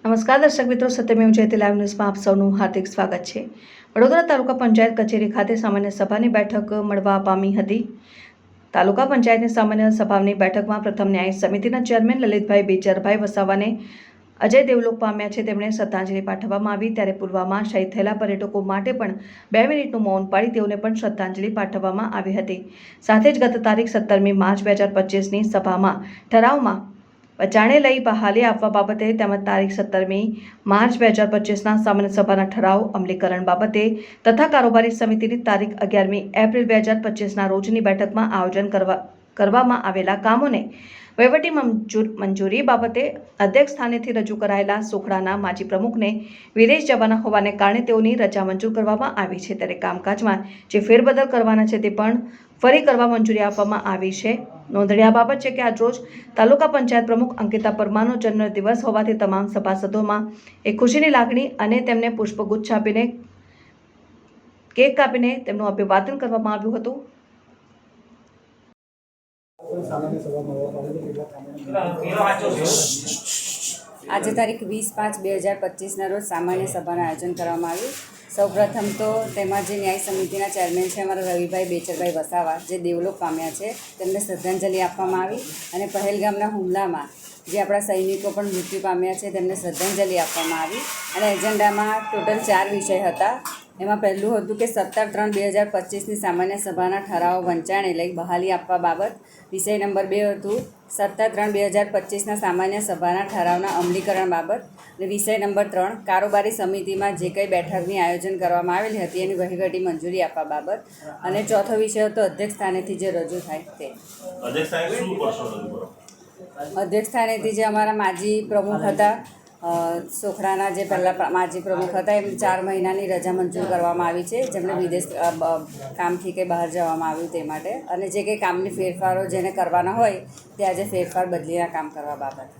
નમસ્કાર દર્શક મિત્રો, સત્યમેવ જયતે લાઈવ ન્યૂઝમાં આપ સૌનું હાર્દિક સ્વાગત છે। વડોદરા તાલુકા પંચાયત કચેરી ખાતે સામાન્ય સભાની બેઠક મળવા પામી હતી। તાલુકા પંચાયતની સામાન્ય સભાની બેઠકમાં પ્રથમ ન્યાય સમિતિના ચેરમેન લલિતભાઈ બેચરભાઈ વસાવાને અજય દેવલોક પામ્યા છે, તેમણે શ્રદ્ધાંજલિ પાઠવવામાં આવી। ત્યારે પુલવામામાં શહીદ થયેલા પર્યટકો માટે પણ 2 મિનિટનું મૌન પાળી તેઓને પણ શ્રદ્ધાંજલિ પાઠવવામાં આવી હતી। સાથે જ ગત તારીખ 17મી માર્ચ 2025ની સભામાં ઠરાવમાં બચાણે લઈ બહાલી આપવા બાબતે તેમજ તારીખ 17મી માર્ચ 2025ના સામાન્ય સભાના ઠરાવ અમલીકરણ બાબતે તથા કારોબારી સમિતિની તારીખ 11મી એપ્રિલ 2025ના રોજની બેઠકમાં આયોજન કરવામાં આવેલા કામોને વહીવટી મંજૂરી બાબતે અધ્યક્ષ સ્થાનેથી રજૂ કરાયેલા સોખડાના માજી પ્રમુખને વિદેશ જવાના હોવાને કારણે તેઓની રજા મંજૂર કરવામાં આવી છે। ત્યારે કામકાજમાં જે ફેરબદલ કરવાના છે તે પણ ફરી કરવા મંજૂરી આપવામાં આવી છે। નોંધણીય બાબત છે કે આજરોજ તાલુકા પંચાયત પ્રમુખ અંકિતા પરમારનો જન્મ દિવસ હોવાથી તમામ સભાસદોમાં એક ખુશીની લાગણી અને તેમને પુષ્પગુચ્છ આપીને કેક કાપીને તેમનું અભિવાદન કરવામાં આવ્યું હતું। આજે તારીખ 20/5/2025ના રોજ સામાન્ય સભાનું આયોજન કરવામાં આવ્યું। સૌપ્રથમ તો તેમાં જે ન્યાય સમિતિના ચેરમેન છે અમારા રવિભાઈ બેચરભાઈ વસાવા, જે દેવલોક પામ્યા છે, તેમને શ્રદ્ધાંજલિ આપવામાં આવી। અને પહેલગામના હુમલામાં જે આપણા સૈનિકો પણ મૃત્યુ પામ્યા છે તેમને શ્રદ્ધાંજલિ આપવામાં આવી। અને એજન્ડામાં ટોટલ 4 વિષય હતા। એમાં પહેલું હતું કે 17/3/2025ની સામાન્ય સભાના ઠરાવો વંચાણે લઈ બહાલી આપવા બાબત। વિષય નંબર 2 હતું 17/3/2025ના સામાન્ય સભાના ઠરાવના અમલીકરણ બાબત। અને વિષય નંબર 3 કારોબારી સમિતિમાં જે કંઈ બેઠકની આયોજન કરવામાં આવેલી હતી એની વહીવટી મંજૂરી આપવા બાબત। અને ચોથો વિષય હતો અધ્યક્ષ સ્થાનેથી જે રજૂ થાય તે। અધ્યક્ષ સ્થાનેથી જે અમારા માજી પ્રમુખ હતા, સોખડાના જે પહેલાં માજી પ્રમુખ હતા, એમને 4 મહિનાની રજા મંજૂર કરવામાં આવી છે, જેમણે વિદેશ કામથી કંઈ બહાર જવામાં આવ્યું તે માટે। અને જે કંઈ કામની ફેરફારો જેને કરવાના હોય તે આજે ફેરફાર બદલીના કામ કરવા બાબત।